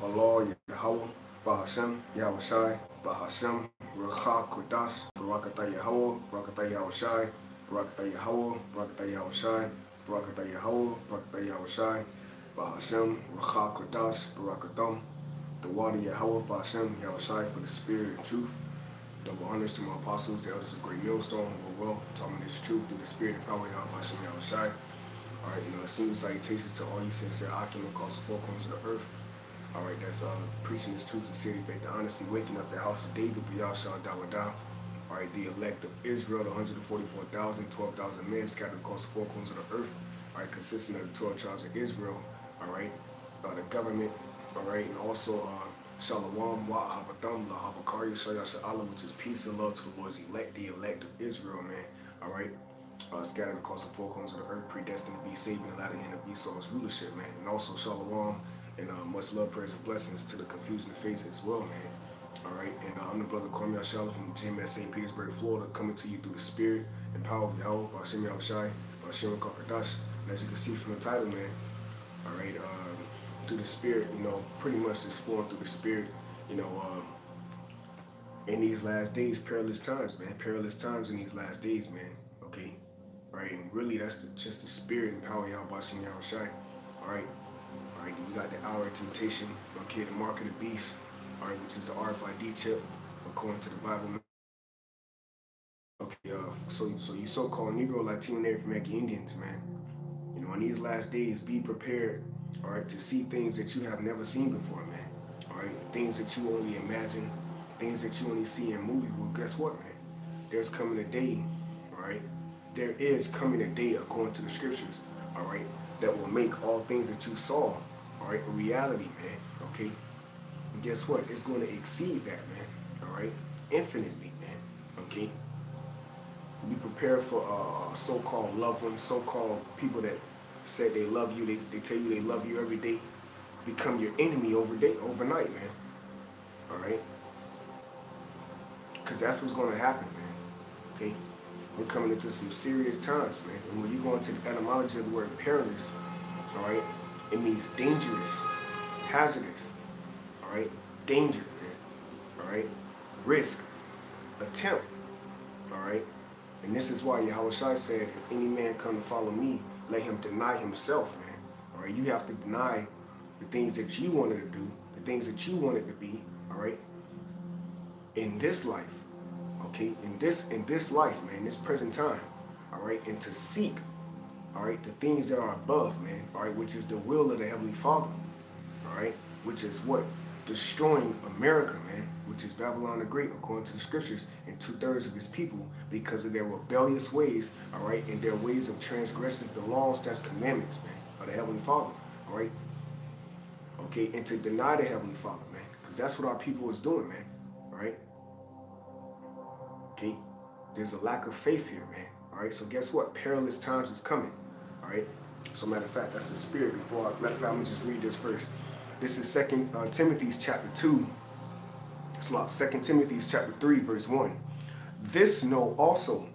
Halal, Yahawah, Bahashem, YAHAWASHI, Bahashem, Racha, Kodash, Barakatah Yahawah, Barakatah YAHAWASHI, Barakatah Yahawah, Barakatah YAHAWASHI, Barakatah Yahawah, Barakatah YAHAWASHI, Bahashem, Racha, Kodash, Barakatam, the water Yahawah, Bahashem, YAHAWASHI, for the spirit and truth. Double honors to my apostles, the elders of great millstone, who will well, taught me this truth through the spirit and power of Bahashem, YAHAWASHI. Alright, esteemed salutations to all you sincere Akim across the four corners of the earth. Alright, that's preaching this truth, sincerity, faith, and honesty, waking up the house of David, B'Yashah, Dawadah. Alright, the elect of Israel, the 144,000, 12,000 men scattered across the four corners of the earth. Alright, consisting of the 12 tribes of Israel. Alright, the government. Alright, and also Shalom, Wa'ahabatam, Lahabakari, Shayasha Allah, which is peace and love to the Lord's elect, the elect of Israel, man. Alright. Scattered across the four corners of the earth, predestined to be saved in the latter end of Esau's rulership, man. And also Shalom and much love, prayers, and blessings to the confusion of faith as well, man. All right, and I'm the brother Kwame Ashala from GMS St. Petersburg, Florida, coming to you through the spirit and power of Yahawah, Hashem Yahushai, Hashem Kakadash. And as you can see from the title, man, all right, through the spirit, you know, pretty much just flowing through the spirit, you know, in these last days, perilous times, man. Perilous times in these last days, man. Okay. Right, and really that's just the spirit and power of Yahweh Yahushai. Alright. Alright, you got the hour of temptation, okay, the mark of the beast, alright, which is the RFID chip, according to the Bible. Okay, so you so-called Negro, Latino, Native American Indians, man. You know, in these last days, be prepared, alright, to see things that you have never seen before, man. Alright, things that you only imagine, things that you only see in movies. Well, guess what, man? There's coming a day, alright? There is coming a day, according to the scriptures, all right, that will make all things that you saw, all right, a reality, man, okay? And guess what? It's going to exceed that, man, all right? Infinitely, man, okay? Be prepared for so-called loved ones, so-called people that said they love you, they tell you they love you every day, become your enemy overnight, man, all right? Because that's what's going to happen, man, okay? We're coming into some serious times, man. And when you go into the etymology of the word perilous, all right, it means dangerous, hazardous, all right, danger, man, all right, risk, attempt, all right. And this is why Yahawashi said, if any man come to follow me, let him deny himself, man. All right, you have to deny the things that you wanted to do, the things that you wanted to be, all right, in this life. Okay, in this life, man, this present time, all right, and to seek, all right, the things that are above, man, all right, which is the will of the Heavenly Father, all right, which is what? Destroying America, man, which is Babylon the Great, according to the scriptures, and 2/3 of his people, because of their rebellious ways, all right, and their ways of transgressions, the laws, statutes, commandments, man, of the Heavenly Father, all right, okay, and to deny the Heavenly Father, man, because that's what our people is doing, man, all right. Okay, there's a lack of faith here, man. All right, so guess what? Perilous times is coming. All right. So matter of fact, that's the spirit. Matter of fact, I'm gonna just read this first. This is 2 Timothy chapter 2. It's like 2 Timothy chapter 3, verse 1. This know also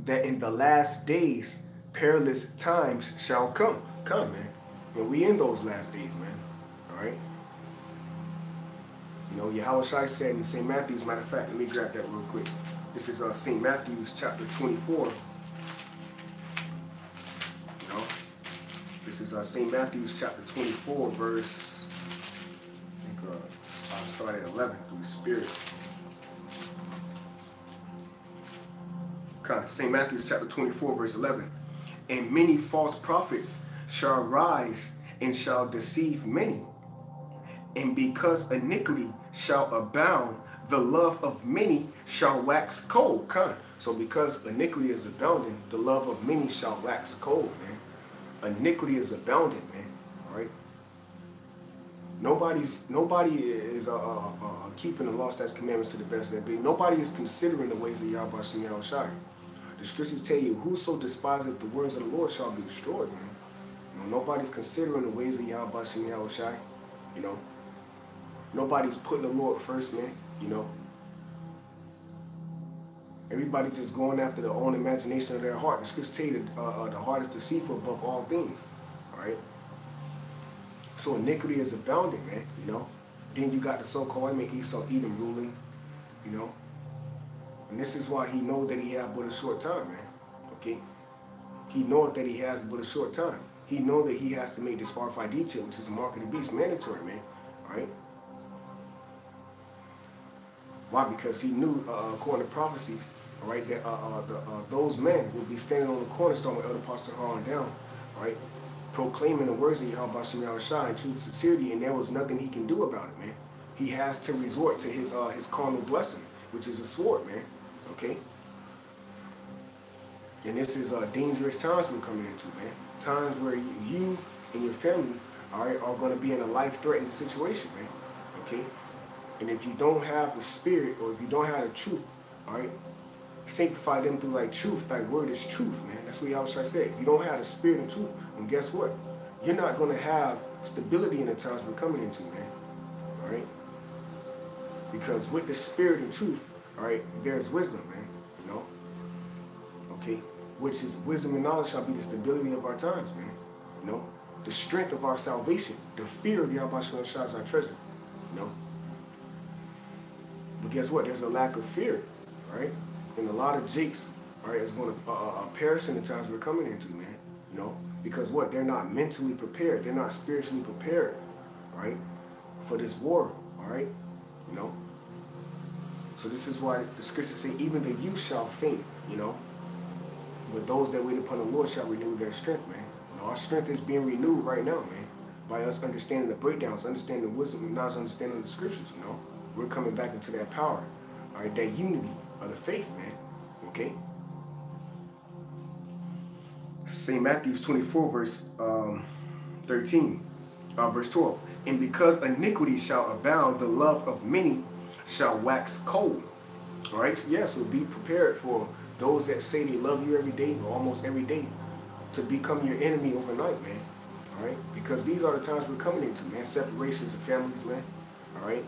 that in the last days perilous times shall come. Come, man. And we in those last days, man. All right. You know, Yahawashi said in St. Matthew's, matter of fact, let me grab that real quick. This is St. Matthew's chapter 24. You know, this is St. Matthew's chapter 24, verse, I think I'll start at 11, through the Spirit. Okay, St. Matthew's chapter 24, verse 11. And many false prophets shall rise and shall deceive many. And because iniquity shall abound, the love of many shall wax cold. So because iniquity is abounding, the love of many shall wax cold, man. Iniquity is abounding, man. All right. Nobody is keeping the law, statutes, commandments to the best of their ability. Nobody is considering the ways of Yahweh Yahushai. The scriptures tell you, whoso despiseth the words of the Lord shall be destroyed, man. You know, nobody's considering the ways of Yahweh Yahushai. You know, nobody's putting the Lord first, man. You know, everybody's just going after their own imagination of their heart. The scriptures tell you that the heart is deceitful above all things. All right. So iniquity is abounding, man. You know, Then you got the so-called Esau Edom ruling, you know. And this is why he knows that he has but a short time, man. Okay? He knows that he has but a short time. He knows that he has to make this RFID detail, which is a mark of the beast, mandatory, man. All right? Why? Because he knew, according to prophecies, all right, that those men will be standing on the cornerstone with Elder Pastor Harlan down, all right, proclaiming the words of YAHAWASHI in truth and sincerity, and there was nothing he can do about it, man. He has to resort to his carnal blessing, which is a sword, man. Okay? And this is dangerous times we're coming into, man. Times where you and your family, all right, are going to be in a life-threatening situation, man. Okay? And if you don't have the spirit, or if you don't have the truth, all right, sanctify them through like truth. Thy word is truth, man. That's what Yahawashi said. If you don't have the spirit and truth, and guess what? You're not going to have stability in the times we're coming into, man. All right? Because with the spirit and truth, all right, there's wisdom, man. You know? Okay? Which is wisdom and knowledge shall be the stability of our times, man. You know? The strength of our salvation. The fear of YAHAWASHI is our treasure. You know? But guess what? There's a lack of fear, right? And a lot of jakes, right, is going to perish in the times we're coming into, man. You know, because what? They're not mentally prepared. They're not spiritually prepared, right, for this war, all right? You know. So this is why the scriptures say, even the youth shall faint, you know. But those that wait upon the Lord shall renew their strength, man. You know, our strength is being renewed right now, man, by us understanding the breakdowns, understanding the wisdom, and not understanding the scriptures, you know. We're coming back into that power, all right, that unity of the faith, man. Okay? St. Matthew 24, verse 13, verse 12. And because iniquity shall abound, the love of many shall wax cold. All right? So, yeah, so be prepared for those that say they love you every day, or almost every day, to become your enemy overnight, man. All right? Because these are the times we're coming into, man. Separations of families, man. All right?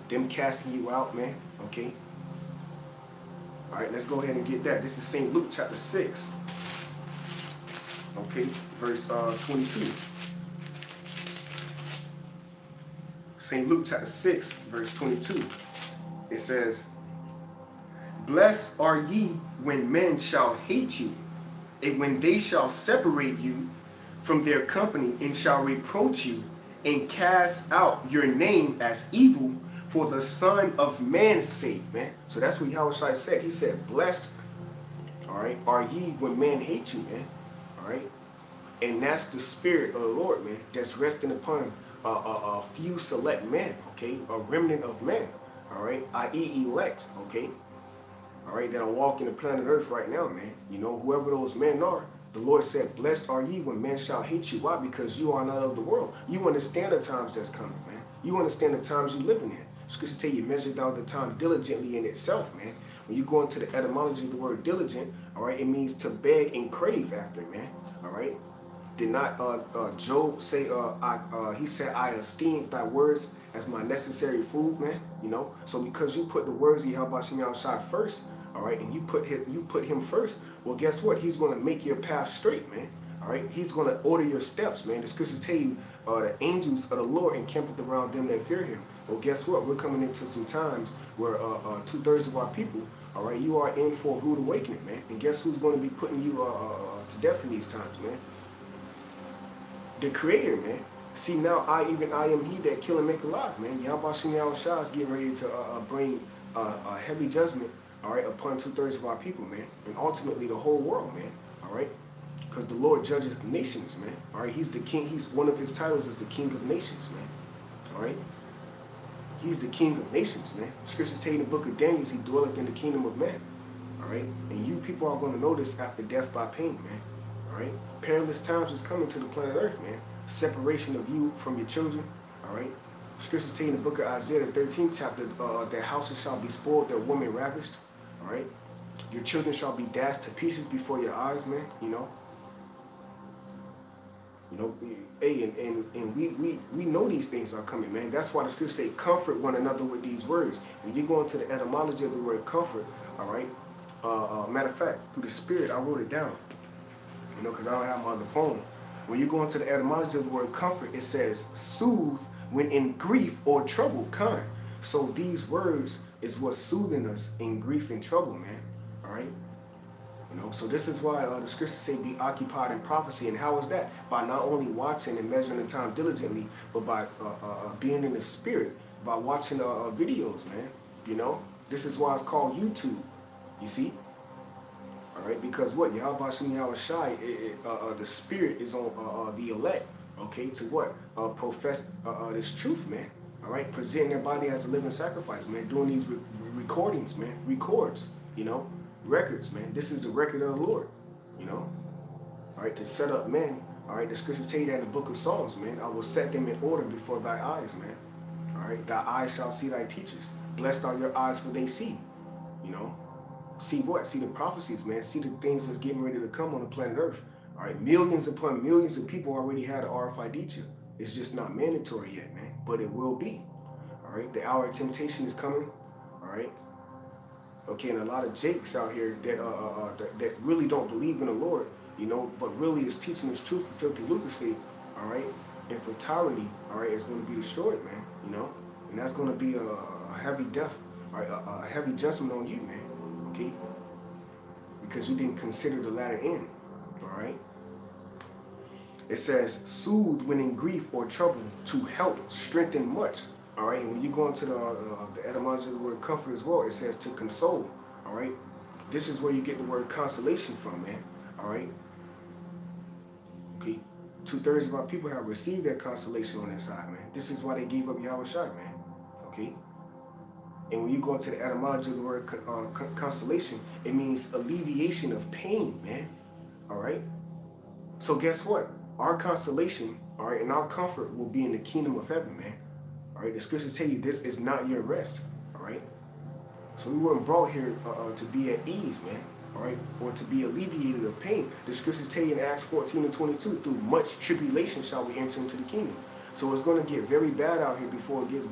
Them casting you out, man. Okay? All right, let's go ahead and get that. This is St. Luke chapter 6. Okay, verse 22. St. Luke chapter 6, verse 22. It says, blessed are ye when men shall hate you, and when they shall separate you from their company, and shall reproach you, and cast out your name as evil for the Son of Man's sake, man. So that's what Yahawashi said. He said, blessed, all right, are ye when men hate you, man. All right? And that's the spirit of the Lord, man, that's resting upon a few select men, okay? A remnant of men, all right? I.e. elect, okay? All right, that are walking the planet Earth right now, man. You know, whoever those men are, the Lord said, blessed are ye when men shall hate you. Why? Because you are not of the world. You understand the times that's coming, man. You understand the times you're living in. Scripture tell you measured out the time diligently in itself, man. When you go into the etymology of the word diligent, all right, it means to beg and crave after, man. All right. Did not Job say? He said, "I esteem thy words as my necessary food, man." You know. So because you put the words of YAHAWASHI first, all right, and you put him first, well, guess what? He's going to make your path straight, man. All right. He's going to order your steps, man. The scriptures tell you the angels of the Lord encampeth around them that fear him. Well, guess what? We're coming into some times where 2/3 of our people, all right, you are in for a rude awakening, man. And guess who's going to be putting you to death in these times, man? The Creator, man. See, now I am he that kill and make alive, man. YAHAWASHI is getting ready to bring a heavy judgment, all right, upon 2/3 of our people, man. And ultimately the whole world, man. All right? Because the Lord judges the nations, man. All right? He's the king. He's one of his titles is the King of Nations, man. All right? He's the King of Nations, man. Scriptures tell you in the book of Daniel, he dwelleth in the kingdom of man. All right? And you people are going to know this after death by pain, man. All right? Perilous times is coming to the planet Earth, man. Separation of you from your children. All right? Scriptures tell you in the book of Isaiah, the 13th chapter, their houses shall be spoiled, their women ravished. All right? Your children shall be dashed to pieces before your eyes, man. You know? You know, hey, and we know these things are coming, man. That's why the scriptures say, comfort one another with these words. When you go into the etymology of the word comfort, all right? Matter of fact, through the Spirit, I wrote it down, you know, because I don't have my other phone. When you go into the etymology of the word comfort, it says, soothe when in grief or trouble. Kind. So these words is what's soothing us in grief and trouble, man. All right. You know, so this is why the scriptures say be occupied in prophecy. And how is that? By not only watching and measuring the time diligently, but by being in the spirit, by watching videos, man. You know, this is why it's called YouTube. You see? All right, because what? YAHAWASHI, YAHAWASHI, the spirit is on the elect, okay, to what? Profess this truth, man. All right, presenting their body as a living sacrifice, man. Doing these recordings, man. Records, you know. Records, man. This is the record of the Lord, you know. All right, to set up men. All right, the scriptures tell you that in the book of Psalms, man. I will set them in order before thy eyes, man. All right, thy eyes shall see thy teachers. Blessed are your eyes, for they see, you know. See what? See the prophecies, man. See the things that's getting ready to come on the planet Earth. All right, millions upon millions of people already had an RFID chip. It's just not mandatory yet, man, but it will be. All right, the hour of temptation is coming. All right. Okay, and a lot of jakes out here that really don't believe in the Lord, you know, but really is teaching this truth for filthy lucre's sake, all right, and for tyranny, all right, is going to be destroyed, man, you know, and that's going to be a heavy death, all right, a heavy judgment on you, man, okay, because you didn't consider the latter end, all right. It says, soothe when in grief or trouble, to help strengthen much. All right, and when you go into the etymology of the word comfort as well, it says to console. All right, this is where you get the word consolation from, man. All right, okay, 2/3 of our people have received that consolation on their side, man. This is why they gave up YAHAWASHI, man. Okay, and when you go into the etymology of the word consolation, it means alleviation of pain, man. All right, so guess what? Our consolation, all right, and our comfort will be in the kingdom of heaven, man. All right, the scriptures tell you this is not your rest. All right, so we weren't brought here to be at ease, man. All right, or to be alleviated of pain. The scriptures tell you in Acts 14:22, through much tribulation shall we enter into the kingdom. So it's going to get very bad out here before it gets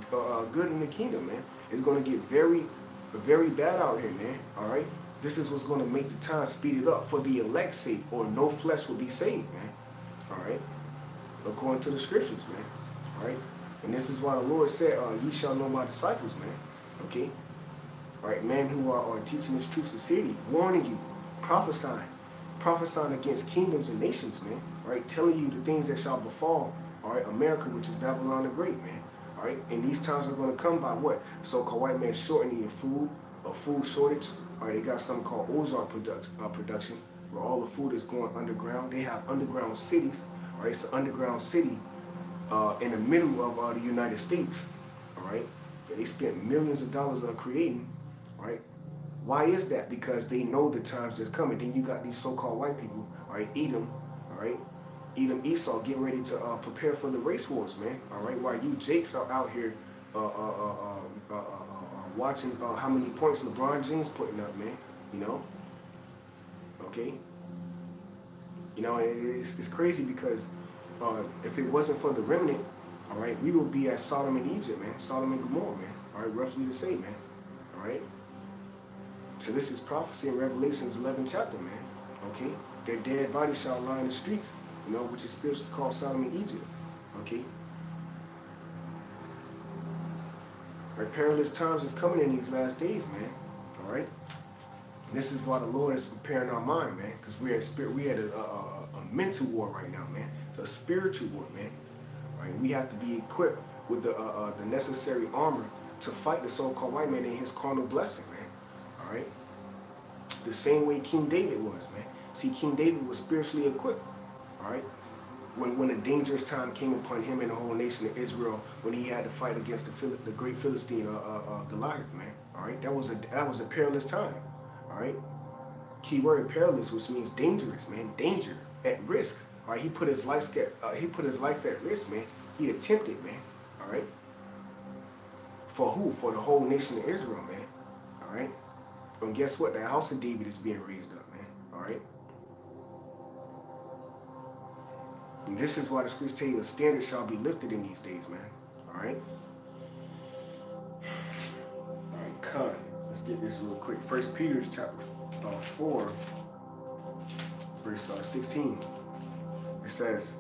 good in the kingdom, man. It's going to get very, very bad out here, man. All right, this is what's going to make the time speed it up for the elect's sake, or no flesh will be saved, man. All right, according to the scriptures, man. All right. And this is why the Lord said, ye shall know my disciples, man. Okay? All right, men who are teaching this truth to city, warning you, prophesying against kingdoms and nations, man. All right, telling you the things that shall befall, all right, America, which is Babylon the Great, man. All right, and these times are going to come by what? So-called white man shortening your food, a food shortage. All right, they got something called ozone production, where all the food is going underground. They have underground cities. All right, it's an underground city in the middle of the United States, all right? They spent millions of dollars creating, all right? Why is that? Because they know the times that's coming. Then you got these so-called white people, all right, Edom, all right? Edom, Esau, getting ready to prepare for the race wars, man, all right? While you jakes are out here watching how many points LeBron James putting up, man, you know? Okay? You know, it's crazy because if it wasn't for the remnant, all right, we would be at Sodom and Egypt, man. Sodom and Gomorrah, man. All right, roughly the same, man. All right. So this is prophecy in Revelations 11 chapter, man. Okay. Their dead bodies shall lie in the streets, you know, which is spiritually called Sodom and Egypt. Okay. All right, perilous times is coming in these last days, man. All right. And this is why the Lord is preparing our mind, man, because we're at a mental war right now, man. A spiritual war, man. Right? We have to be equipped with the necessary armor to fight the so-called white man in his carnal blessing, man. All right. The same way King David was, man. See, King David was spiritually equipped. All right. When a dangerous time came upon him and the whole nation of Israel, when he had to fight against the great Philistine Goliath, man. All right. That was a perilous time. All right. Key word perilous, which means dangerous, man. Danger, at risk. All right, he put his life at risk, man. He attempted, man. All right. For who? For the whole nation of Israel, man. All right. And guess what? The house of David is being raised up, man. All right. And this is why the scriptures tell you the standard shall be lifted in these days, man. All right. All right, cut. Let's get this real quick. 1 Peter chapter 4, verse 16. It says,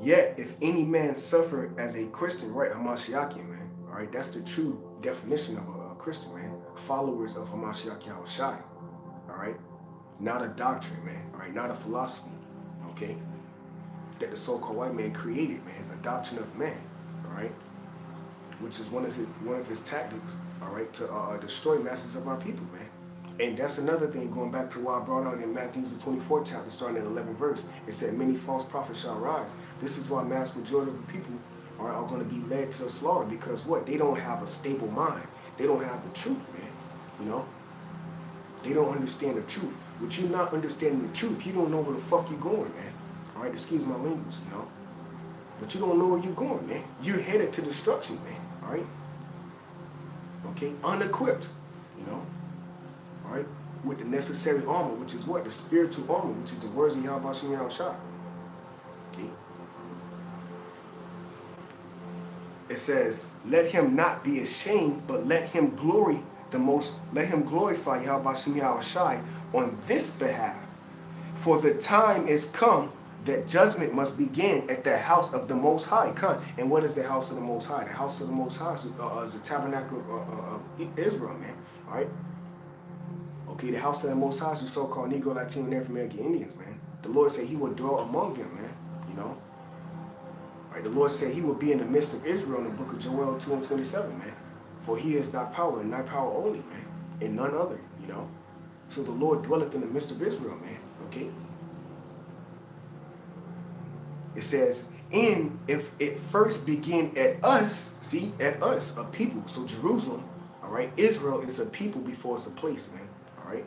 Yet, if any man suffer as a Christian, right, Hamashiach, man, all right, that's the true definition of a Christian, man. Followers of Hamashiach YAHAWASHI, all right? Not a doctrine, man, all right? Not a philosophy, okay? That the so-called white man created, man, a doctrine of man, all right? Which is one of his tactics, all right, to destroy masses of our people, man. And that's another thing, going back to what I brought out in Matthew, the 24th chapter, starting at 11th verse. It said, many false prophets shall rise. This is why mass majority of the people are going to be led to the slaughter, because what? They don't have a stable mind. They don't have the truth, man, you know? They don't understand the truth. With you not understanding the truth, you don't know where the fuck you're going, man. All right, excuse my language, you know? But you don't know where you're going, man. You're headed to destruction, man, all right? Okay, unequipped, you know? All right, with the necessary armor, which is what? The spiritual armor, which is the words of YAHAWASHI. Okay. It says, let him not be ashamed, but let him let him glorify YAHAWASHI on this behalf. For the time is come that judgment must begin at the house of the Most High. And what is the house of the Most High? The house of the Most High is the tabernacle of Israel, man. All right. Okay, the house of the Most High is the so-called Negro, Latino, and African American Indians, man. The Lord said he would dwell among them, man, you know. All right, the Lord said he will be in the midst of Israel in the book of Joel 2:27, man. For he is thy power, and thy power only, man, and none other, you know. So the Lord dwelleth in the midst of Israel, man, okay. It says, and if it first begin at us, see, at us, a people, so Jerusalem, all right, Israel is a people before it's a place, man. All right.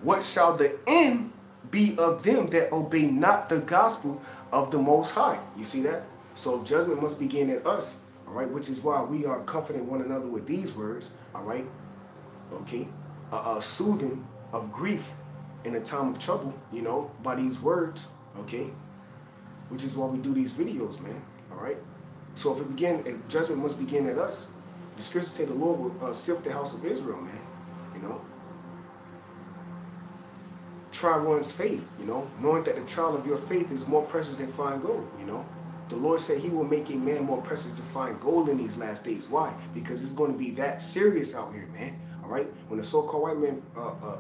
What shall the end be of them that obey not the gospel of the Most High? You see that? So judgment must begin at us. All right. Which is why we are comforting one another with these words. All right. Okay. Soothing of grief in a time of trouble, you know, by these words. Okay. Which is why we do these videos, man. All right. So if judgment must begin at us, the scriptures say the Lord will sift the house of Israel, man. You know, try one's faith, you know, knowing that the trial of your faith is more precious than fine gold, you know. The Lord said he will make a man more precious than fine gold in these last days. Why? Because it's going to be that serious out here, man. All right. When the so-called white man,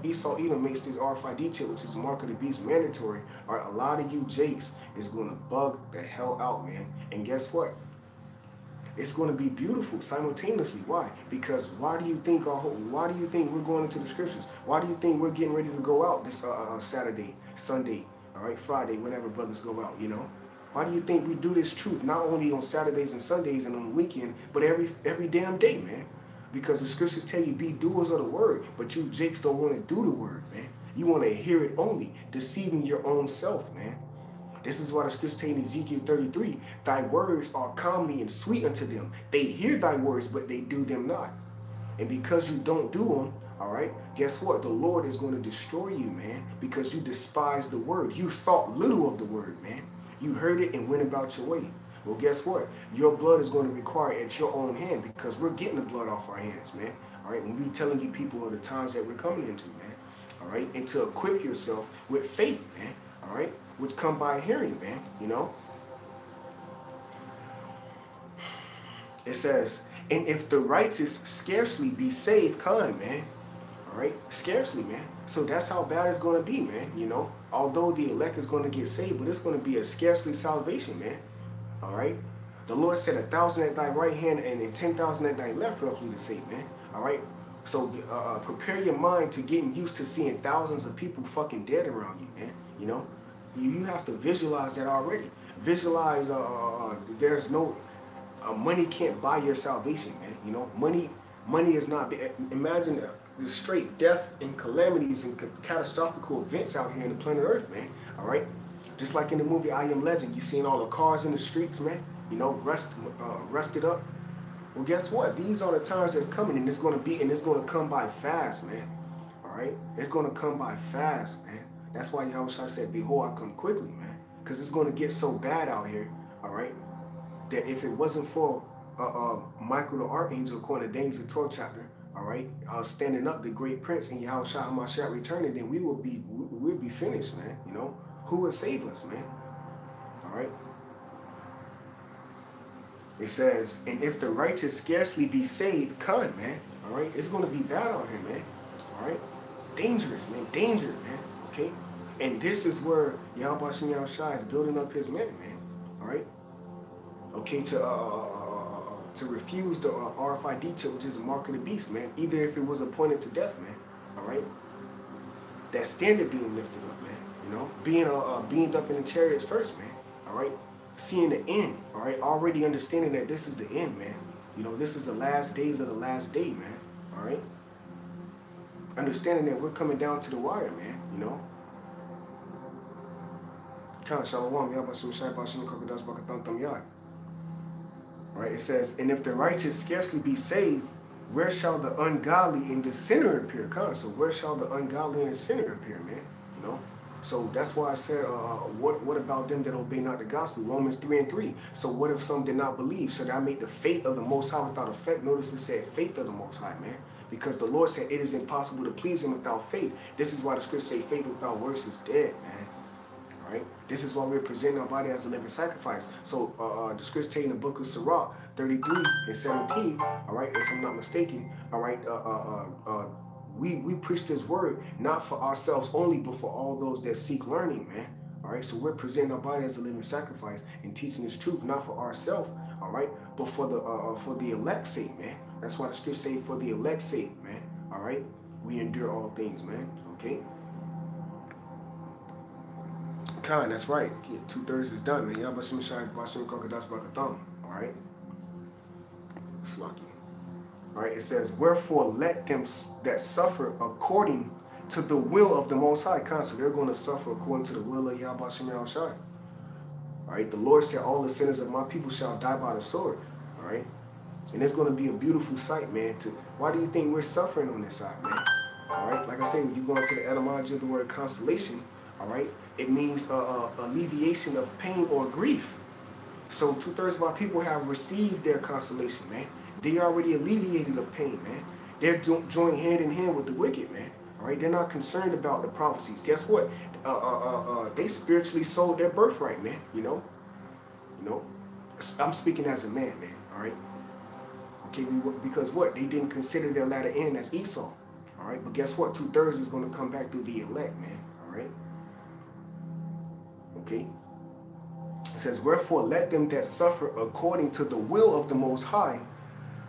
Esau Edom, makes this RFID chip, which is mark of the beast, mandatory, all right, a lot of you jakes is going to bug the hell out, man. And guess what? It's going to be beautiful simultaneously. Why? Because why do you think we're going into the scriptures? Why do you think we're getting ready to go out this Saturday, Sunday, all right, Friday, whenever brothers go out, you know? Why do you think we do this truth not only on Saturdays and Sundays and on the weekend, but every damn day, man? Because the scriptures tell you be doers of the word, but you jakes don't want to do the word, man. You want to hear it only, deceiving your own self, man. This is why the scripture tells in Ezekiel 33, thy words are comely and sweet unto them. They hear thy words, but they do them not. And because you don't do them, all right, guess what? The Lord is going to destroy you, man, because you despise the word. You thought little of the word, man. You heard it and went about your way. Well, guess what? Your blood is going to require at your own hand, because we're getting the blood off our hands, man. All right, when we telling you people of the times that we're coming into, man. All right, and to equip yourself with faith, man. All right, which come by hearing, man, you know. It says, and if the righteous scarcely be saved, man. All right, scarcely, man. So that's how bad it's going to be, man, you know. Although the elect is going to get saved, but it's going to be a scarcely salvation, man. All right. The Lord said 1,000 at thy right hand and 10,000 at thy left, roughly to say, man. All right. So prepare your mind to getting used to seeing thousands of people fucking dead around you, man. You know, you have to visualize that already. Visualize there's no money can't buy your salvation, man. You know, money is not. Imagine the straight death and calamities and catastrophic events out here in the planet Earth, man. All right. Just like in the movie I Am Legend, you seen all the cars in the streets, man. You know, rusted up. Well, guess what? These are the times that's coming, and it's going to come by fast, man. All right? It's going to come by fast, man. That's why Yahushua said, behold, I come quickly, man. Because it's going to get so bad out here, all right, that if it wasn't for Michael the Archangel, according to Daniel the 12th chapter, all right, standing up, the great prince, and Yahushua HaMashiach returning, then we'll be finished, man. You know, who would save us, man? All right. It says, and if the righteous scarcely be saved, con, man. All right, it's going to be bad out here, man. All right, dangerous, man, danger, man. Okay, and this is where Yahawashi is building up his men, man. All right, okay, to refuse the RFID chip, which is a mark of the beast, man. Either if it was appointed to death, man. All right, that standard being lifted up, man. You know, being beamed up in the chariots first, man. All right, seeing the end. All right, already understanding that this is the end, man. You know, this is the last days of the last day, man. All right, understanding that we're coming down to the wire, man. You know. Right, it says, and if the righteous scarcely be saved, where shall the ungodly and the sinner appear? So where shall the ungodly and the sinner appear, man? You know? So that's why I said, what about them that obey not the gospel? Romans 3:3. So what if some did not believe? Should I make the faith of the Most High without effect? Notice it said faith of the Most High, man. Because the Lord said it is impossible to please him without faith. This is why the scriptures say faith without works is dead, man. Right? This is why we're presenting our body as a living sacrifice. So the scripture taking the book of Sirach 33 and 17, all right, if I'm not mistaken, all right, we preach this word not for ourselves only, but for all those that seek learning, man. All right, so we're presenting our body as a living sacrifice and teaching this truth not for ourselves, all right, but for the elect's sake, man. That's why the scripture say for the elect's sake, man. All right, we endure all things, man. Okay. Khan, that's right. Yeah, 2/3 is done, man. All right. It's lucky. All right. It says, wherefore let them that suffer according to the will of the Most High. Khan, so they're going to suffer according to the will of Yahweh Shai. All right. The Lord said, all the sinners of my people shall die by the sword. All right. And it's going to be a beautiful sight, man. Why do you think we're suffering on this side, man? All right. Like I say, when you go into the etymology of the word consolation, all right, it means alleviation of pain or grief. So 2/3 of our people have received their consolation, man. They already alleviated of pain, man. They're joined hand in hand with the wicked, man. All right, they're not concerned about the prophecies. Guess what? They spiritually sold their birthright, man. You know. I'm speaking as a man, man. All right. Okay, because what? They didn't consider their latter end as Esau. All right, but guess what? 2/3 is going to come back through the elect, man. All right. Okay. It says, wherefore let them that suffer according to the will of the Most High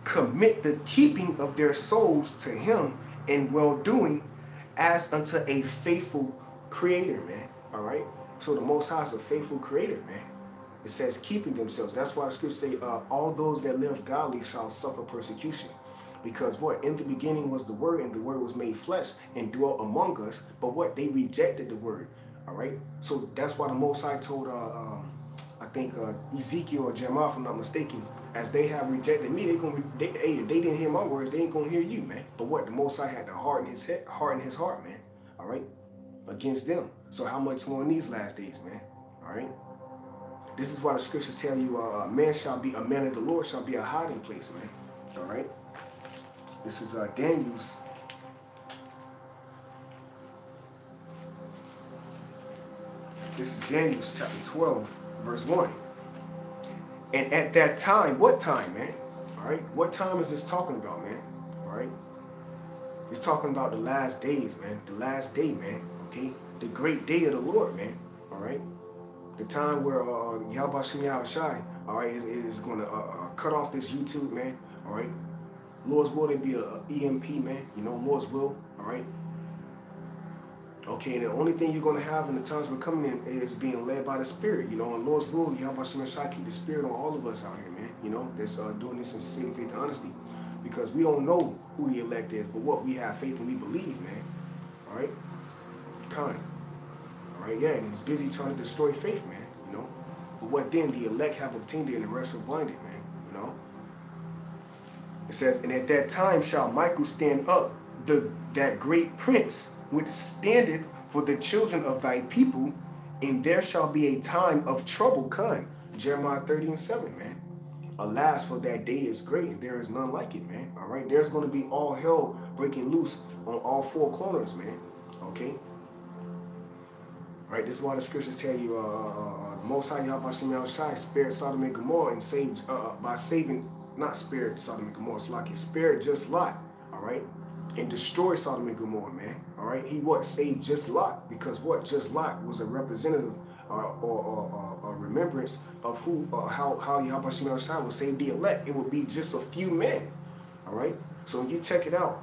commit the keeping of their souls to him in well-doing as unto a faithful creator, man. All right. So the Most High is a faithful creator, man. It says keeping themselves. That's why the scriptures say all those that live godly shall suffer persecution. Because what? In the beginning was the Word, and the Word was made flesh and dwelt among us. But what? They rejected the Word. All right. So that's why the Most High told, I think Ezekiel or Jeremiah, if I'm not mistaken, as they have rejected me, if they didn't hear my words, they ain't gonna hear you, man. But what? The Most High had to harden his heart, man. All right, against them. So how much more in these last days, man? All right. This is why the scriptures tell you, a man of the Lord shall be a hiding place, man. All right. This is Daniel's. This is Daniel's chapter 12, verse 1. And at that time, what time, man? All right. What time is this talking about, man? All right. It's talking about the last days, man. The last day, man. Okay. The great day of the Lord, man. All right. The time where Yahawashi, all right, is going to cut off this YouTube, man. All right. Lord's will, there be a EMP, man. You know, Lord's will. All right. Okay, and the only thing you're going to have in the times we're coming in is being led by the Spirit. You know, and Lord's will, Yahawashi keep the Spirit on all of us out here, man. You know, that's doing this in sincerity, faith, and honesty. Because we don't know who the elect is, but what we have faith and we believe, man. All right. Kind. All right, yeah, and he's busy trying to destroy faith, man. You know. But what then? The elect have obtained it and the rest are blinded, man. You know. It says, and at that time shall Michael stand up, that great prince, which standeth for the children of thy people, and there shall be a time of trouble come. Jeremiah 30:7, man. Alas, for that day is great, and there is none like it, man. All right, there's going to be all hell breaking loose on all four corners, man. Okay. All right, this is why the scriptures tell you, Most High YAHAWASHI spared Sodom and Gomorrah and saved not spared Sodom and Gomorrah, it's like he spared just Lot, all right, and destroyed Sodom and Gomorrah, man, all right. He saved just Lot, because just Lot was a representative or a remembrance of how YAHAWASHI will save the elect. It would be just a few men, all right. So when you check it out,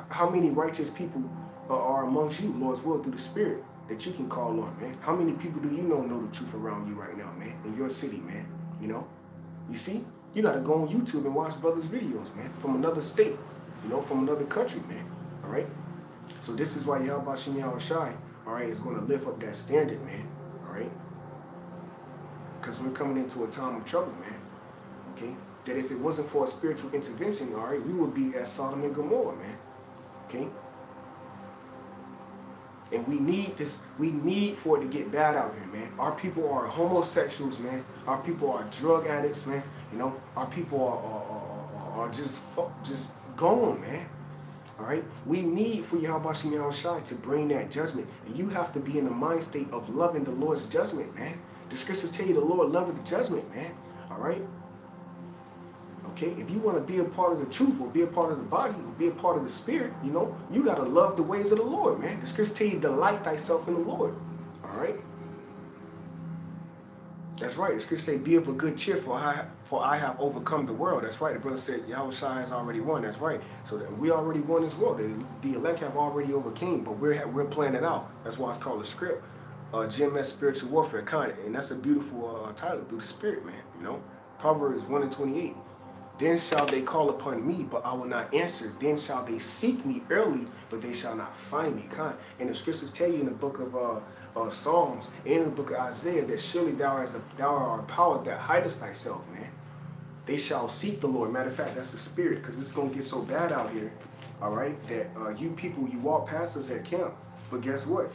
how many righteous people are amongst you, Lord's will, through the Spirit, that you can call on, man? How many people do you know the truth around you right now, man, in your city, man? You know, you see, you got to go on YouTube and watch brothers' videos, man, from another state, you know, from another country, man, all right? So this is why YAHAWASHI, all right, is going to lift up that standard, man, all right? Because we're coming into a time of trouble, man, okay? That if it wasn't for a spiritual intervention, all right, we would be at Sodom and Gomorrah, man, okay? And we need for it to get bad out here, man. Our people are homosexuals, man. Our people are drug addicts, man. You know, our people are just gone, man. All right? We need for YAHAWASHI to bring that judgment. And you have to be in the mind state of loving the Lord's judgment, man. The scriptures tell you the Lord loveth the judgment, man. All right? Okay, if you want to be a part of the truth, or be a part of the body, or be a part of the Spirit, you know, you got to love the ways of the Lord, man. The scriptures tell you, delight thyself in the Lord. All right? That's right. The scriptures say, be of a good cheer, for I have overcome the world. That's right. The brother said, Yahushua has already won. That's right. So that we already won as well. The elect have already overcame, but we're playing it out. That's why it's called a script. GMS Spiritual Warfare, kind of. And that's a beautiful title, through the Spirit, man. You know, Proverbs 1:28. Then shall they call upon me, but I will not answer. Then shall they seek me early, but they shall not find me. And the scriptures tell you in the book of Psalms and in the book of Isaiah that surely thou art a power that hidest thyself, man. They shall seek the Lord. Matter of fact, that's the Spirit, because it's going to get so bad out here, all right, that you people, you walk past us at camp, but guess what?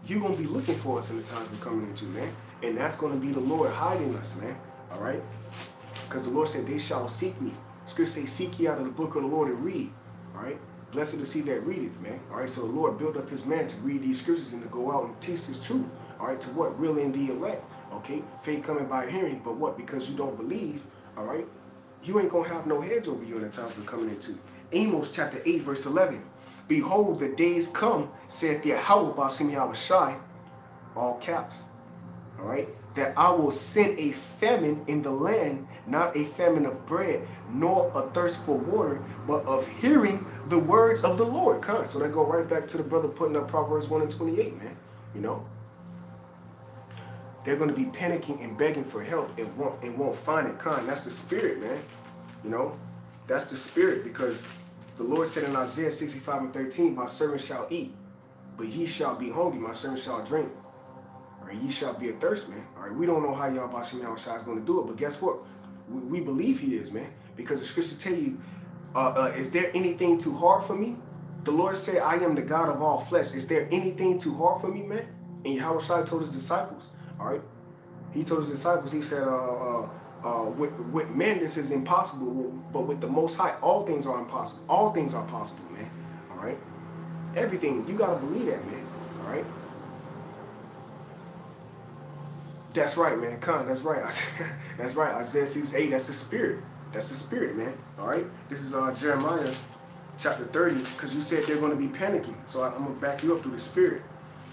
You're going to be looking for us in the times we're coming into, man. And that's going to be the Lord hiding us, man, all right? Because the Lord said, they shall seek me. Scripture say, seek ye out of the book of the Lord and read. All right? Blessed is he that readeth, man. All right? So the Lord built up his man to read these scriptures and to go out and teach this truth. All right? To what? Really in the elect. Okay? Faith coming by hearing. But what? Because you don't believe. All right? You ain't going to have no heads over you in the times we're coming into. Amos chapter 8, verse 11. Behold, the days come, saith YAHAWASHI, all caps. All right? That I will send a famine in the land, not a famine of bread, nor a thirst for water, but of hearing the words of the Lord. So that go right back to the brother putting up Proverbs 1:28, man. You know, they're going to be panicking and begging for help and won't find it. That's the Spirit, man. You know, that's the Spirit, because the Lord said in Isaiah 65:13, my servant shall eat, but ye shall be hungry. My servant shall drink, ye shall be athirst, man. All right, we don't know how YAHAWASHI is going to do it, but guess what? We believe he is, man, because the scriptures tell you, is there anything too hard for me? The Lord said, I am the God of all flesh. Is there anything too hard for me, man? And YAHAWASHI told his disciples, all right? He told his disciples, he said, with men this is impossible, but with the Most High, all things are impossible. All things are possible, man. All right? Everything, you got to believe that, man. All right? That's right, man. That's right. That's right. Isaiah 6:8. That's the Spirit. That's the Spirit, man. All right. This is Jeremiah chapter 30, because you said they're going to be panicking. So I'm going to back you up through the Spirit.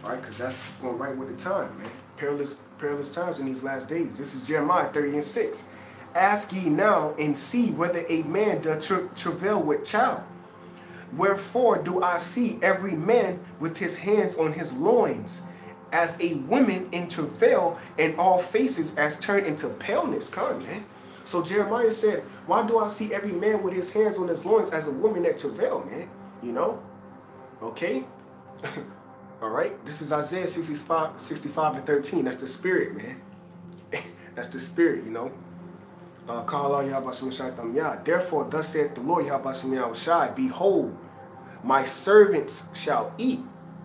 All right, because that's going right with the time, man. Perilous times in these last days. This is Jeremiah 30:6. Ask ye now and see whether a man doth travail with child. Wherefore do I see every man with his hands on his loins, as a woman in travail, and all faces as turned into paleness. Man. So Jeremiah said, why do I see every man with his hands on his loins as a woman that travail, man? You know? Okay? All right? This is Isaiah 65:13. That's the Spirit, man. That's the Spirit, you know? Therefore, thus saith the Lord YAHAWASHI, behold, my servants shall eat.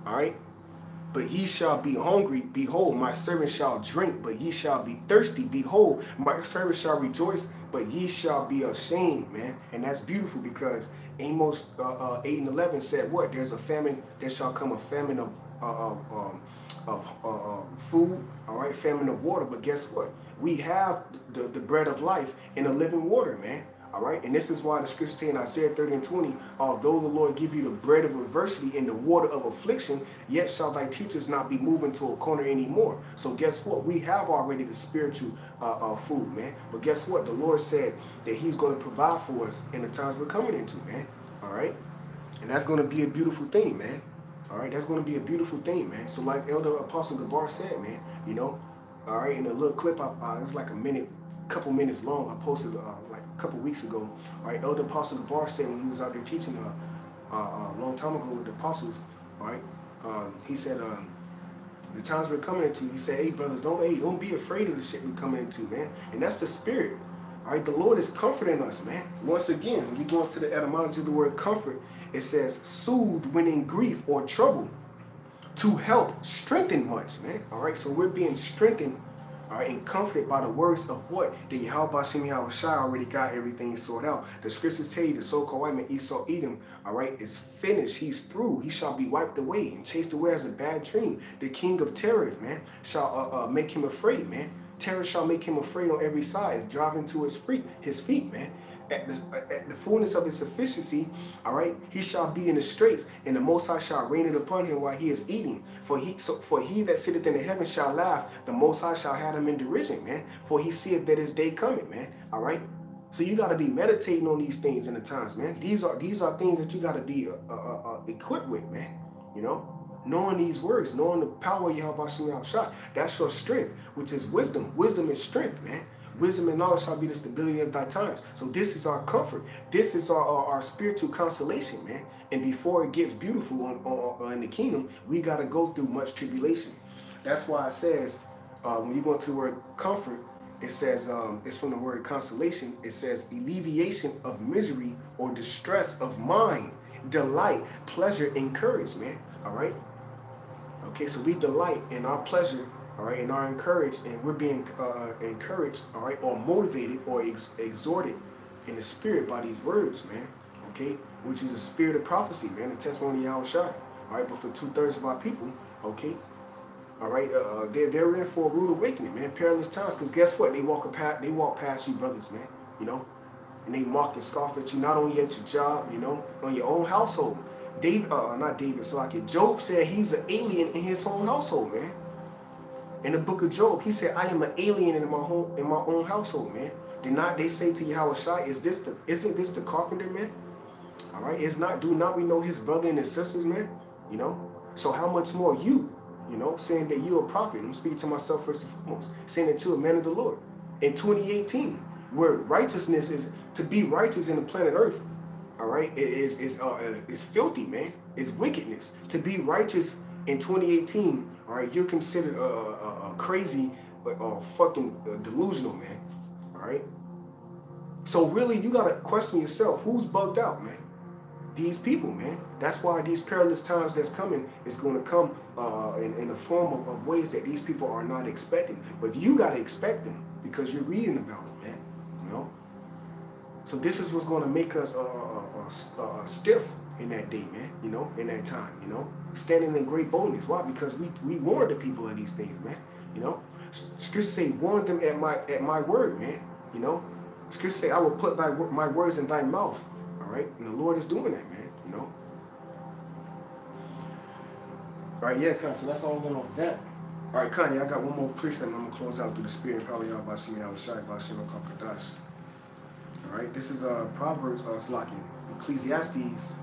All right? But ye shall be hungry. Behold, my servant shall drink, but ye shall be thirsty. Behold, my servant shall rejoice, but ye shall be ashamed, man. And that's beautiful, because Amos 8:11 said what? There's a famine, there shall come a famine of food, all right, famine of water. But guess what? We have the bread of life and the living water, man. All right, and this is why the scripture say in Isaiah 30:20, although the Lord give you the bread of adversity and the water of affliction, yet shall thy teachers not be moved into a corner anymore. So guess what? We have already the spiritual food, man. But guess what? The Lord said that he's going to provide for us in the times we're coming into, man. All right, and that's going to be a beautiful thing, man. All right, that's going to be a beautiful thing, man. So like Elder Apostle Gabar said, man, you know, all right, in a little clip, it's like couple minutes long, I posted like a couple weeks ago. All right, Elder Apostle Gabar said when he was out there teaching a long time ago with the apostles, all right, he said the times we're coming into, he said, hey brothers, don't be afraid of the shit we're coming into, man. And that's the spirit. All right, the Lord is comforting us, man. Once again, when we go into the etymology of the word comfort, it says soothe when in grief or trouble, to help strengthen much, man. All right, so we're being strengthened, all right, and comforted by the words of what? The YAHAWASHI already got everything sorted out. The scriptures tell you the so-called white man Esau Edom, all right, is finished. He's through. He shall be wiped away and chased away as a bad dream. The king of terror, man, shall make him afraid, man. Terror shall make him afraid on every side, driving to his feet, man. At the fullness of his sufficiency, all right, he shall be in the straits, and the Most High shall rain it upon him while he is eating. For he that sitteth in the heavens shall laugh, the Most High shall have him in derision, man. For he seeth that his day coming, man. All right. So you got to be meditating on these things in the times, man. These are things that you got to be equipped with, man. You know. Knowing these words, knowing the power of YAHAWASHI, that's your strength, which is wisdom. Wisdom is strength, man. Wisdom and knowledge shall be the stability of thy times. So this is our comfort. This is our spiritual consolation, man. And before it gets beautiful in the kingdom, we got to go through much tribulation. That's why it says, when you go into the word comfort, it says, it's from the word consolation. It says alleviation of misery or distress of mind, delight, pleasure, and courage, man. All right. Okay, so we delight in our pleasure, all right, and are encouraged, and we're being encouraged, all right, or motivated or exhorted in the spirit by these words, man, okay, which is a spirit of prophecy, man, the testimony of YAHAWASHI, all right, but for 2/3 of our people, okay, all right, they're in for a rude awakening, man, perilous times, because guess what, they walk past you, brothers, man, you know, and they mock and scoff at you, not only at your job, you know, on your own household. Job said he's an alien in his own household, man. In the book of Job, he said, I am an alien in my own household, man. Did not they say to YAHAWASHI, isn't this the carpenter, man? All right, do not we know his brother and his sisters, man? You know? So how much more you know, saying that you're a prophet. I'm speaking to myself first and foremost, saying that you're a man of the Lord. In 2018, where righteousness is to be righteous in the planet Earth. All right, it's filthy, man. It's wickedness. To be righteous in 2018, all right, you're considered crazy, fucking delusional, man. All right. So really, you gotta question yourself. Who's bugged out, man? These people, man. That's why these perilous times that's coming is going to come in the form of ways that these people are not expecting. But you gotta expect them because you're reading about it, man. You know. So this is what's going to make us stiff in that day, man, you know, in that time, you know, standing in great boldness. Why? Because we warned the people of these things, man, you know. Scripture say, warn them at my word, man, you know. Scripture say, I will put my words in thy mouth, all right? And the Lord is doing that, man, you know. All right, yeah, Connie, so that's all going on with that. All right, Connie, I got one more precept and I'm going to close out through the spirit and probably out by YAHAWASHI. All right, this is Proverbs, Ecclesiastes,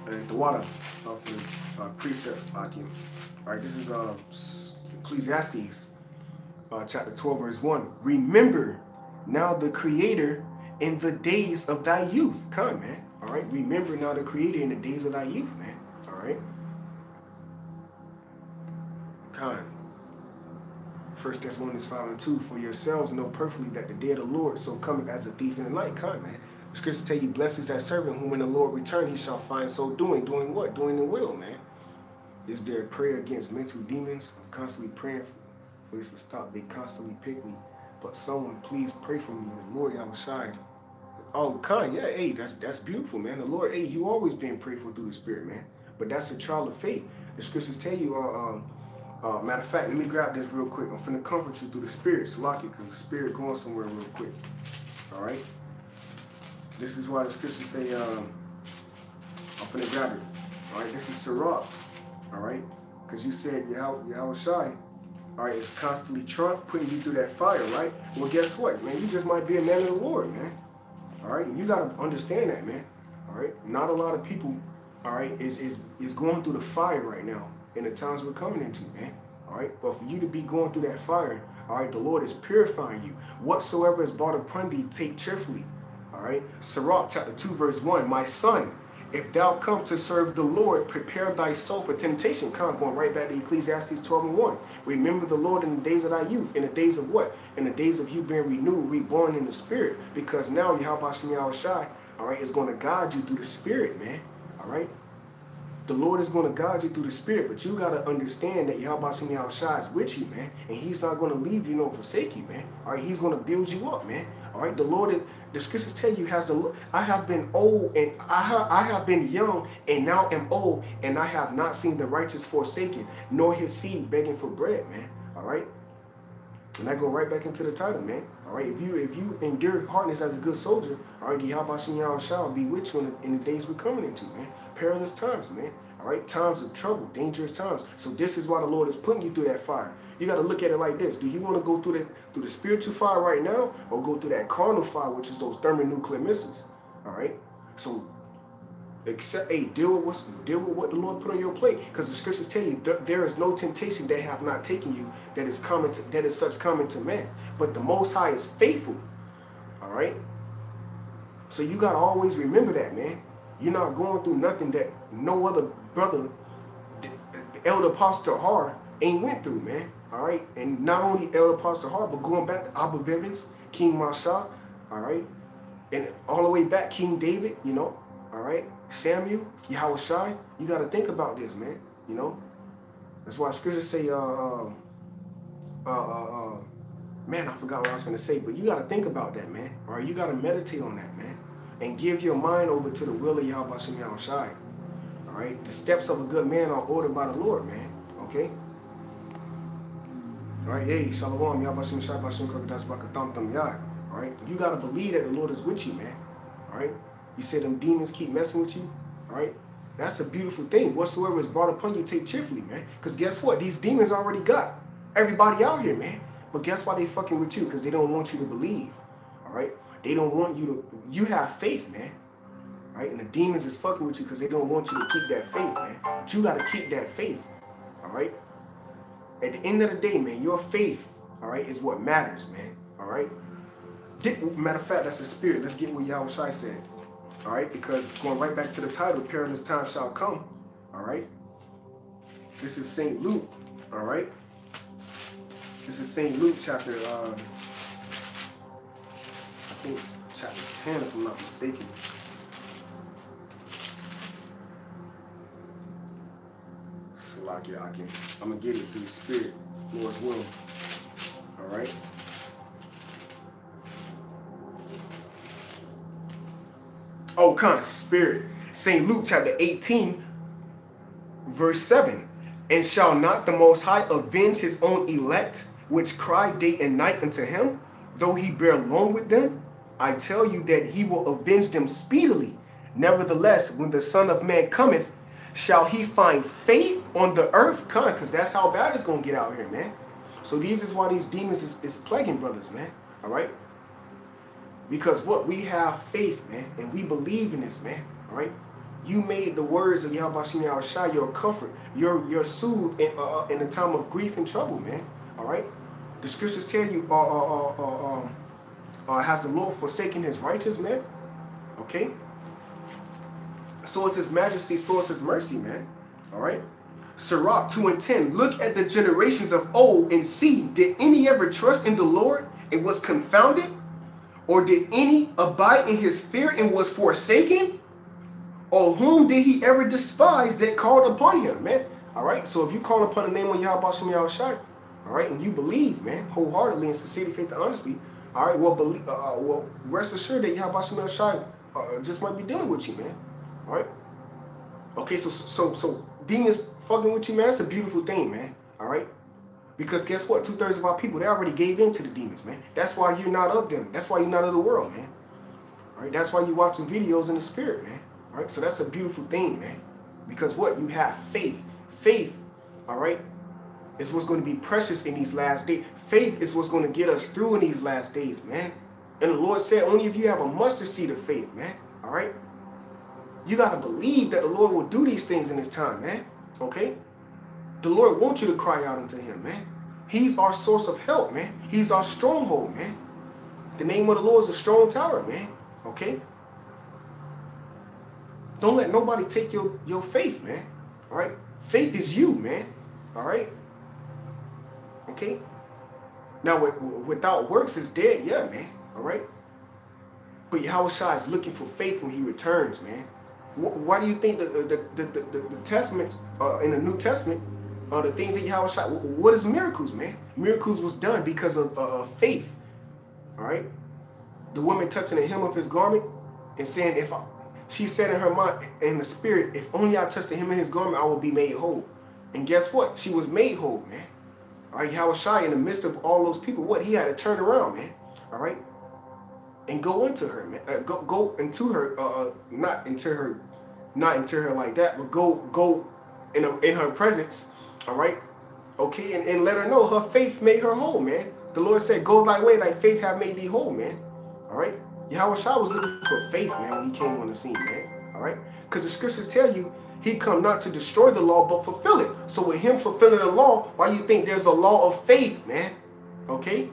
and the water for the precept. All right, this is Ecclesiastes, chapter 12, verse 1. Remember now the Creator in the days of thy youth. Come, man. All right, remember now the Creator in the days of thy youth, man. All right. Come. 1 Thessalonians 5:2, for yourselves know perfectly that the day of the Lord so cometh as a thief in the night. Come, man. The scriptures tell you, blessed is that servant whom when the Lord return, he shall find so doing. Doing what? Doing the will, man. Is there a prayer against mental demons? I'm constantly praying for this to stop. They constantly pick me. But someone please pray for me. The Lord YAHAWASHI. Oh, Khan, yeah, hey, that's beautiful, man. The Lord, hey, you always being prayed for through the Spirit, man. But that's a trial of faith. The scriptures tell you, matter of fact, let me grab this real quick. I'm finna comfort you through the Spirit, Salaki, because the Spirit going somewhere real quick. All right? This is why the scriptures say, I'm finna grab it. All right? This is Sirach. All right? Because you said YAHAWASHI, all right, it's constantly putting you through that fire, right? Well, guess what, man? You just might be a man of the Lord, man. All right? You got to understand that, man. All right? Not a lot of people, all right, is going through the fire right now in the times we're coming into, man. All right? But for you to be going through that fire, all right, the Lord is purifying you. Whatsoever is brought upon thee, take cheerfully. All right? Sirach chapter 2, verse 1. My son, if thou come to serve the Lord, prepare thy soul for temptation. Going right back to Ecclesiastes 12:1. Remember the Lord in the days of thy youth. In the days of what? In the days of you being renewed, reborn in the Spirit. Because now YAHAWASHI, all right, is going to guide you through the Spirit, man. All right? The Lord is going to guide you through the Spirit, but you got to understand that YAHAWASHI is with you, man. And he's not going to leave you nor forsake you, man. All right? He's going to build you up, man. All right? The Lord, the scriptures tell you, I have been old and I have been young and now am old, and I have not seen the righteous forsaken, nor his seed begging for bread, man. All right? And I go right back into the title, man. All right? If you endure hardness as a good soldier, all right, YAHAWASHI will be with you in the days we're coming into, man. Perilous times, man. All right, times of trouble, dangerous times. So this is why the Lord is putting you through that fire. You got to look at it like this. Do you want to go through the spiritual fire right now, or go through that carnal fire, which is those thermonuclear missiles? All right. So deal with what the Lord put on your plate, because the scriptures tell you there is no temptation that have not taken you that is such common to man. But the Most High is faithful. All right. So you got to always remember that, man. You're not going through nothing that no other brother, the Elder Apostle Har, ain't went through, man. All right? And not only Elder Apostle Har, but going back to AHBAD, King Masha, all right? And all the way back, King David, you know, all right? Samuel, YAHAWASHI, you got to think about this, man, you know? That's why scriptures say, man, I forgot what I was going to say, but you got to think about that, man. All right? You got to meditate on that, man. And give your mind over to the will of YAHAWASHI. All right? The steps of a good man are ordered by the Lord, man. Okay? All right? Hey, Shalom, YAHAWASHI, Bashim, Krakadas, Bakatam, Tam, Yah. All right? You got to believe that the Lord is with you, man. All right? You said them demons keep messing with you. All right? That's a beautiful thing. Whatsoever is brought upon you, take cheerfully, man. Because guess what? These demons already got everybody out here, man. But guess why they fucking with you? Because they don't want you to believe. All right? They don't want you to, you have faith, man. Right? And the demons is fucking with you because they don't want you to keep that faith, man. But you got to keep that faith. All right? At the end of the day, man, your faith, all right, is what matters, man. All right? Matter of fact, that's the Spirit. Let's get what YAHAWASHI said. All right? Because going right back to the title, Perilous Times Shall Come. All right? This is St. Luke. All right? This is St. Luke chapter, I think it's chapter 10, if I'm not mistaken. Salakia, I'm going to get it through the Spirit, Lord's will. All right? Oh, kind of Spirit. St. Luke chapter 18, verse 7. And shall not the Most High avenge his own elect, which cry day and night unto him, though he bear long with them? I tell you that he will avenge them speedily. Nevertheless, when the Son of Man cometh, shall he find faith on the earth? Because that's how bad it's going to get out here, man. So this is why these demons is plaguing brothers, man. All right? Because what? We have faith, man. And we believe in this, man. All right? You made the words of YAHAWASHI your comfort. Your soothe in the time of grief and trouble, man. All right? The scriptures tell you, has the Lord forsaken his righteous, man? Okay? So is his majesty, so is his mercy, man. All right? Sirach 2:10. Look at the generations of old and see, did any ever trust in the Lord and was confounded? Or did any abide in his fear and was forsaken? Or whom did he ever despise that called upon him, man? All right? So if you call upon the name of YAHAWASHI, all right, and you believe, man, wholeheartedly in sincerity, faith, and honesty, all right, well, rest assured that YAHAWASHI just might be dealing with you, man. All right? Okay, so demons fucking with you, man, that's a beautiful thing, man. All right? Because guess what? 2/3 of our people, they already gave in to the demons, man. That's why you're not of them. That's why you're not of the world, man. All right? That's why you're watching videos in the spirit, man. All right? So that's a beautiful thing, man. Because what? You have faith. Faith, all right, is what's going to be precious in these last days. Faith is what's going to get us through in these last days, man. And the Lord said, only if you have a mustard seed of faith, man. All right? You got to believe that the Lord will do these things in this time, man. Okay? The Lord wants you to cry out unto him, man. He's our source of help, man. He's our stronghold, man. The name of the Lord is a strong tower, man. Okay? Don't let nobody take your faith, man. All right? Faith is you, man. All right? Okay? Now, without works is dead, yeah, man. All right? But Yahawashi is looking for faith when he returns, man. Why do you think the Testament, in the New Testament, the things that Yahawashi, what is miracles, man? Miracles was done because of faith. All right? The woman touching the hem of his garment and saying, she said in her mind, in the spirit, if only I touch the hem of his garment, I will be made whole. And guess what? She was made whole, man. All right, Yahawashi, in the midst of all those people, what? He had to turn around, man. All right? And go into her, man. Go into her, not into her like that, but go in her presence, all right? Okay, and let her know her faith made her whole, man. The Lord said, go thy way, thy faith have made thee whole, man. All right? Yahawashi was looking for faith, man, when he came on the scene, man. All right? Because the scriptures tell you he come not to destroy the law, but fulfill it. So with him fulfilling the law, why you think there's a law of faith, man? Okay?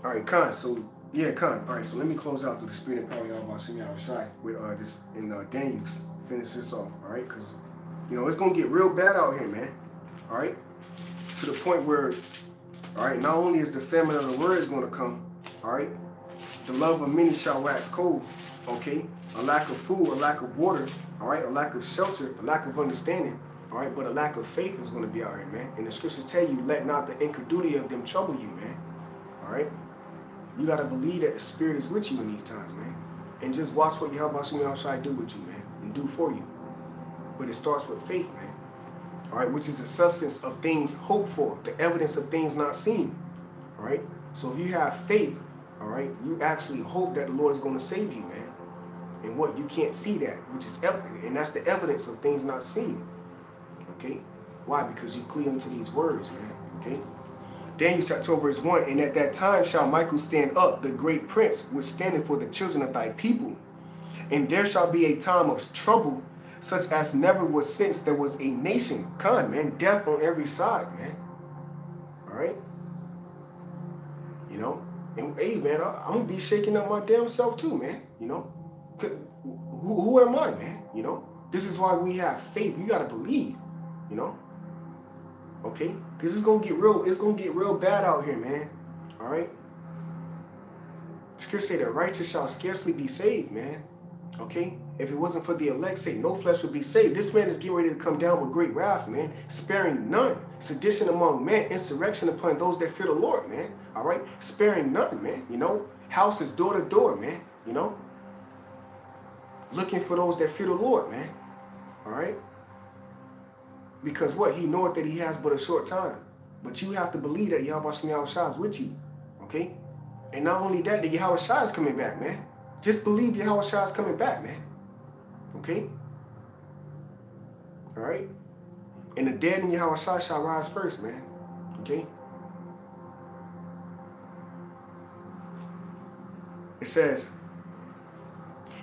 All right, Khan. So, yeah, Khan. All right, so let me close out through the spirit and power of Yahawashi with this in Daniel's. Finish this off, all right? Because, you know, it's going to get real bad out here, man. All right? To the point where, all right, not only is the famine of the word is going to come, all right? The love of many shall wax cold, okay? A lack of food, a lack of water, all right? A lack of shelter, a lack of understanding, all right? But a lack of faith is going to be out here, man. And the scriptures tell you, let not the incredulity of them trouble you, man. All right? You got to believe that the Spirit is with you in these times, man. And just watch what Yahawashi do with you, man, and do for you. But it starts with faith, man. All right, which is the substance of things hoped for, the evidence of things not seen. All right? So if you have faith, all right, you actually hope that the Lord is going to save you, man. And what? You can't see that, which is evident. And that's the evidence of things not seen. Okay? Why? Because you cleave into these words, man. Okay? Daniel chapter 12 verse 1, and at that time shall Michael stand up, the great prince, which standeth for the children of thy people. And there shall be a time of trouble, such as never was since there was a nation. Con, man, death on every side, man. All right? You know? And hey, man, I'm going to be shaking up my damn self too, man. You know? Who am I, man? You know? This is why we have faith. You got to believe, you know? Okay? Because it's gonna get real bad out here, man. All right? Scripture say the righteous shall scarcely be saved, man. Okay? If it wasn't for the elect's sake, no flesh would be saved. This man is getting ready to come down with great wrath, man. Sparing none. Sedition among men, insurrection upon those that fear the Lord, man. All right? Sparing none, man. You know? Houses door to door, man. You know? Looking for those that fear the Lord, man. All right? Because what? He knoweth that he has but a short time. But you have to believe that Yahawashi is with you. Okay? And not only that, the Yahawashi is coming back, man. Just believe Yahawashi is coming back, man. Okay? Alright? And the dead in Yahawashi shall rise first, man. Okay? It says,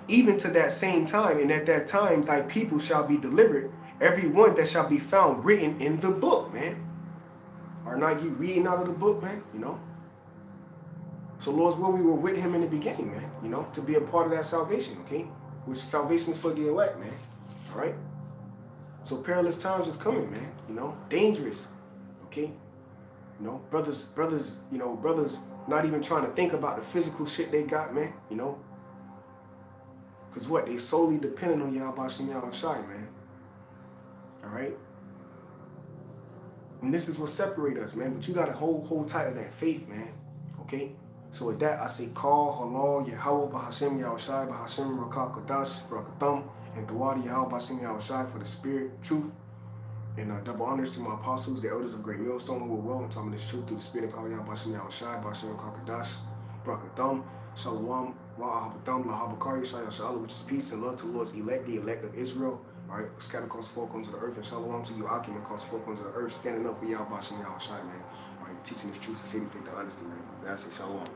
even to that same time, and at that time thy people shall be delivered, every one that shall be found written in the book, man. Are not you reading out of the book, man? You know? So Lord's will, we were with him in the beginning, man. You know? To be a part of that salvation, okay? Which salvation is for the elect, man. All right? So perilous times is coming, man. You know? Dangerous. Okay? You know? Brothers, you know, brothers not even trying to think about the physical shit they got, man. You know? Because what? They solely dependent on Yahawashi, man. All right? And this is what separates us, man. But you got to hold tight to that faith, man. Okay? So with that, I say call, halal, Yahawah, Bahashem, Yahawashi, Bahashem, Rakah, Kodash, Barakathum, and Tawadi, Yahawah, Bahashem, Yahawashi for the spirit, truth, and double honors to my apostles, the elders of Great Millstone, who will well and taught me this truth through the spirit and power, Yahawah, Bahashem, Yahawashi, Bahashem, Rakah, Kodash, Barakathum, Shalom, Wa'ahabathum, Lahabakari, Shayah, which is peace and love to the Lord's elect, the elect of Israel. All right, scattered across the four corners of the earth, and shalom to you, Akim, across the four corners of the earth, standing up for Yahawah, Bahashem, Yahawashi, man. All right, teaching this truth, sincerity, faith, and honesty, man. That's it, shalom.